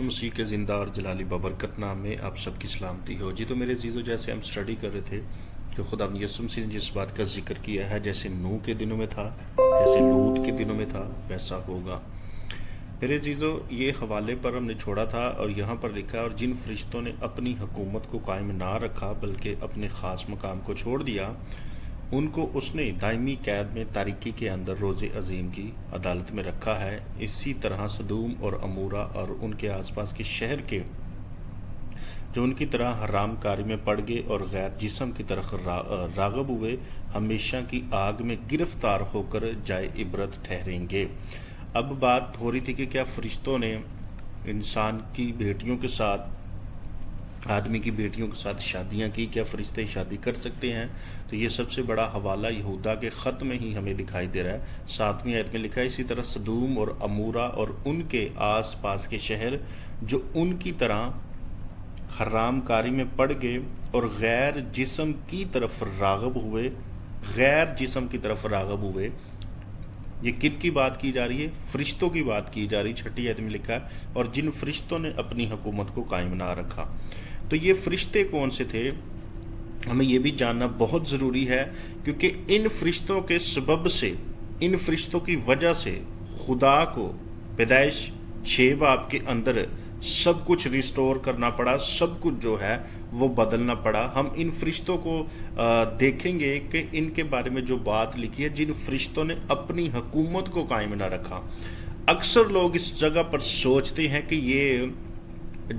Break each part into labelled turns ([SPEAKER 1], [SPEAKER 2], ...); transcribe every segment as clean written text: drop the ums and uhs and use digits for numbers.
[SPEAKER 1] یسوع مسیح کے زندہ اور جلالی ببرکت نام میں آپ سب کی سلامتی ہو۔ جی تو میرے عزیزو، جیسے ہم اسٹڈی کر رہے تھے کہ خدا یسوع مسیح نے جس بات کا ذکر کیا ہے، جیسے نوح کے دنوں میں تھا، جیسے لوط کے دنوں میں تھا، ویسا ہوگا۔ میرے عزیزو، یہ حوالے پر ہم نے چھوڑا تھا اور یہاں پر لکھا ہے، اور جن فرشتوں نے اپنی حکومت کو قائم نہ رکھا بلکہ اپنے خاص مقام کو چھوڑ دیا، ان کو اس نے دائمی قید میں تاریکی کے اندر روز عظیم کی عدالت میں رکھا ہے۔ اسی طرح سدوم اور عمورہ اور ان کے آس پاس کے شہر کے جو ان کی طرح حرام کاری میں پڑ گئے اور غیر جسم کی طرف راغب ہوئے، ہمیشہ کی آگ میں گرفتار ہو کر جائے عبرت ٹھہریں گے۔ اب بات ہو رہی تھی کہ کیا فرشتوں نے انسان کی بیٹیوں کے ساتھ، آدمی کی بیٹیوں کے ساتھ شادیاں کی؟ کیا فرشتے شادی کر سکتے ہیں؟ تو یہ سب سے بڑا حوالہ یہودا کے خط میں ہی ہمیں دکھائی دے رہا ہے۔ 7ویں آیت میں لکھا ہے، اسی طرح سدوم اور عمورہ اور ان کے آس پاس کے شہر جو ان کی طرح حرام کاری میں پڑ گئے اور غیر جسم کی طرف راغب ہوئے، غیر جسم کی طرف راغب ہوئے۔ یہ کن کی بات کی جا رہی ہے؟ فرشتوں کی بات کی جا رہی۔ 6 آیت میں لکھا ہے، اور جن فرشتوں نے اپنی حکومت کو قائم نہ رکھا۔ تو یہ فرشتے کون سے تھے؟ ہمیں یہ بھی جاننا بہت ضروری ہے، کیونکہ ان فرشتوں کے سبب سے، ان فرشتوں کی وجہ سے خدا کو پیدائش 6 باب کے اندر سب کچھ ریسٹور کرنا پڑا، سب کچھ جو ہے وہ بدلنا پڑا۔ ہم ان فرشتوں کو دیکھیں گے کہ ان کے بارے میں جو بات لکھی ہے، جن فرشتوں نے اپنی حکومت کو قائم نہ رکھا۔ اکثر لوگ اس جگہ پر سوچتے ہیں کہ یہ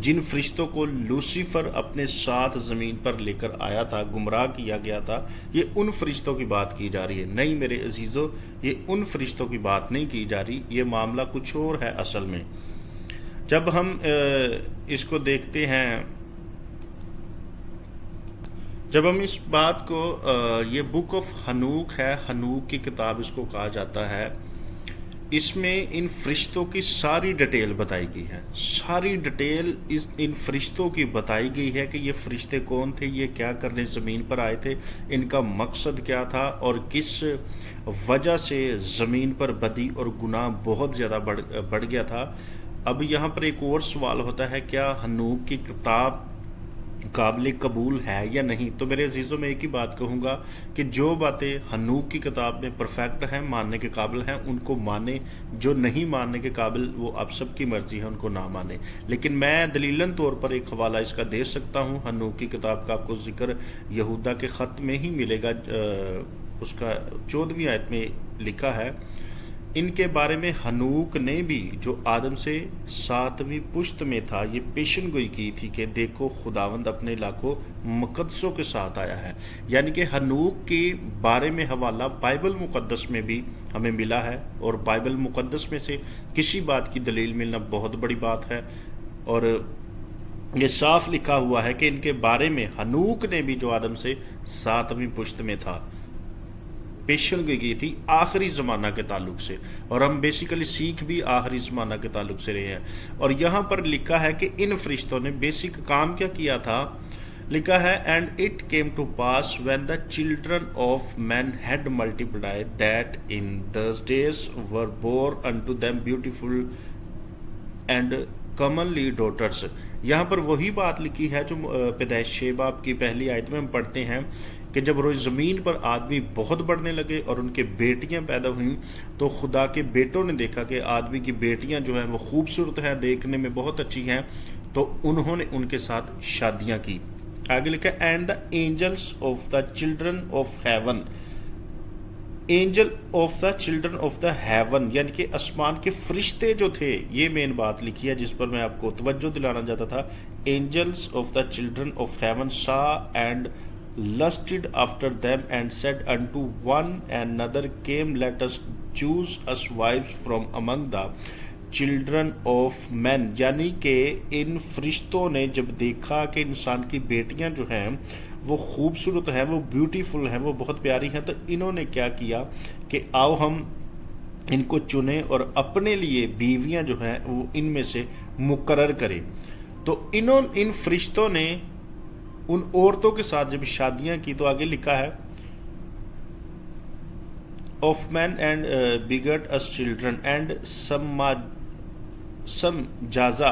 [SPEAKER 1] جن فرشتوں کو لوسیفر اپنے ساتھ زمین پر لے کر آیا تھا، گمراہ کیا گیا تھا، یہ ان فرشتوں کی بات کی جا رہی ہے۔ نہیں میرے عزیزو، یہ ان فرشتوں کی بات نہیں کی جا رہی، یہ معاملہ کچھ اور ہے اصل میں۔ جب ہم اس کو دیکھتے ہیں، جب ہم اس بات کو، یہ بک آف ہنوک ہے، ہنوک کی کتاب اس کو کہا جاتا ہے، اس میں ان فرشتوں کی ساری ڈیٹیل بتائی گئی ہے، ساری ڈیٹیل ان فرشتوں کی بتائی گئی ہے کہ یہ فرشتے کون تھے، یہ کیا کرنے زمین پر آئے تھے، ان کا مقصد کیا تھا، اور کس وجہ سے زمین پر بدی اور گناہ بہت زیادہ بڑھ گیا تھا۔ اب یہاں پر ایک اور سوال ہوتا ہے، کیا ہنوک کی کتاب قابل قبول ہے یا نہیں؟ تو میرے عزیزوں، میں ایک ہی بات کہوں گا کہ جو باتیں ہنوک کی کتاب میں پرفیکٹ ہیں، ماننے کے قابل ہیں، ان کو مانیں۔ جو نہیں ماننے کے قابل، وہ آپ سب کی مرضی ہے، ان کو نہ مانیں۔ لیکن میں دلیلاً طور پر ایک حوالہ اس کا دے سکتا ہوں۔ ہنوک کی کتاب کا آپ کو ذکر یہودا کے خط میں ہی ملے گا، اس کا 14ویں آیت میں لکھا ہے۔ ان کے بارے میں ہنوک نے بھی، جو آدم سے 7ویں پشت میں تھا، یہ پیشن گوئی کی تھی کہ دیکھو خداوند اپنے لاکھوں مقدسوں کے ساتھ آیا ہے۔ یعنی کہ ہنوک کے بارے میں حوالہ بائبل مقدس میں بھی ہمیں ملا ہے، اور بائبل مقدس میں سے کسی بات کی دلیل ملنا بہت بڑی بات ہے، اور یہ صاف لکھا ہوا ہے کہ ان کے بارے میں ہنوک نے بھی، جو آدم سے 7ویں پشت میں تھا، پیشن گئی تھی آخری زمانہ کے تعلق سے، اور ہم بیسیکلی سیکھ بھی آخری زمانہ کے تعلق سے رہے ہیں۔ اور یہاں پر لکھا ہے کہ ان فرشتوں نے بیسک کام کیا کیا تھا؟ لکھا ہے، and it came to pass when the children of men had multiplied that in those days were born unto them beautiful and comely daughters. یہاں پر وہی بات لکھی ہے جو پیدائش 6 باب کی پہلی آیت میں ہم پڑھتے ہیں کہ جب روز زمین پر آدمی بہت بڑھنے لگے اور ان کے بیٹیاں پیدا ہوئیں، تو خدا کے بیٹوں نے دیکھا کہ آدمی کی بیٹیاں جو ہیں وہ خوبصورت ہیں، دیکھنے میں بہت اچھی ہیں، تو انہوں نے ان کے ساتھ شادیاں کی۔ آگے لکھا، and the angels of the children of heaven, angel of the children of the heaven, یعنی کہ آسمان کے فرشتے جو تھے، یہ مین بات لکھی ہے جس پر میں آپ کو توجہ دلانا چاہتا تھا۔ Angels of the children of heaven سا and lusted after them and said unto one another, came let us choose us wives from among the children of men۔ یعنی کہ ان فرشتوں نے جب دیکھا کہ انسان کی بیٹیاں جو ہیں وہ خوبصورت ہیں، وہ بیوٹیفل ہیں، وہ بہت پیاری ہیں، تو انہوں نے کیا کیا کہ آؤ ہم ان کو چنیں اور اپنے لیے بیویاں جو ہیں وہ ان میں سے مقرر کریں۔ تو ان فرشتوں نے ان عورتوں کے ساتھ جب شادیاں کی، تو آگے لکھا ہے، of man and begot his children and some جازا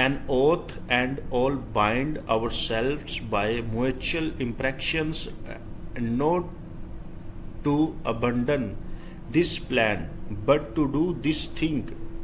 [SPEAKER 1] An oath and all bind ourselves by mutual impressions not to abandon this plan but to do this thing।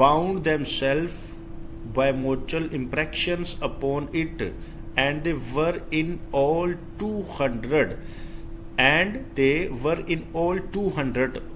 [SPEAKER 1] bound themselves by mutual impressions upon it and they were in all 200 and they were in all 200।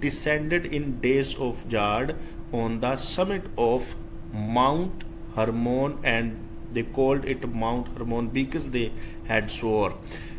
[SPEAKER 1] descended in days of Jad on the summit of Mount Hermon and they called it Mount Hermon because they had swore।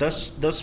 [SPEAKER 1] 10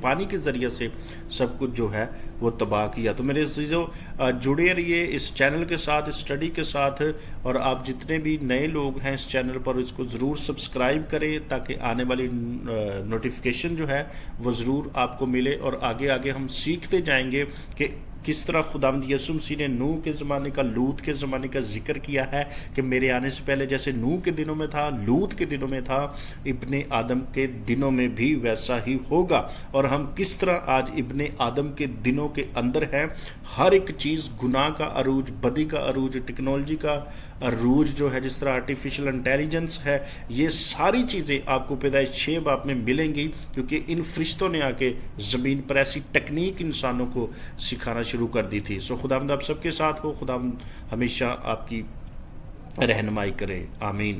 [SPEAKER 1] پانی کے ذریعے سے سب کچھ جو ہے وہ تباہ کیا۔ تو میرے عزیزو جڑے رہیے اس چینل کے ساتھ، اسٹڈی کے ساتھ، اور آپ جتنے بھی نئے لوگ ہیں اس چینل پر اس کو ضرور سبسکرائب کریں تاکہ آنے والی نوٹیفیکیشن جو ہے وہ ضرور آپ کو ملے، اور آگے آگے ہم سیکھتے جائیں گے کہ کس طرح خداوند یسوع مسیح نے نوح کے زمانے کا، لوط کے زمانے کا ذکر کیا ہے کہ میرے آنے سے پہلے جیسے نوح کے دنوں میں تھا، لوط کے دنوں میں تھا، ابن آدم کے دنوں میں بھی ویسا ہی ہوگا۔ اور ہم کس طرح آج ابن آدم کے دنوں کے اندر ہیں، ہر ایک چیز گناہ کا عروج، بدی کا عروج، ٹیکنالوجی کا عروج جو ہے، جس طرح آرٹیفیشل انٹیلیجنس ہے، یہ ساری چیزیں آپ کو پیدائش 6 باب میں ملیں گی، کیونکہ ان فرشتوں نے آ کے زمین پر ایسی ٹیکنیک انسانوں کو سکھانا شروع کر دی تھی۔ سو خداوند آپ سب کے ساتھ ہو، خداوند ہمیشہ آپ کی رہنمائی کرے، آمین۔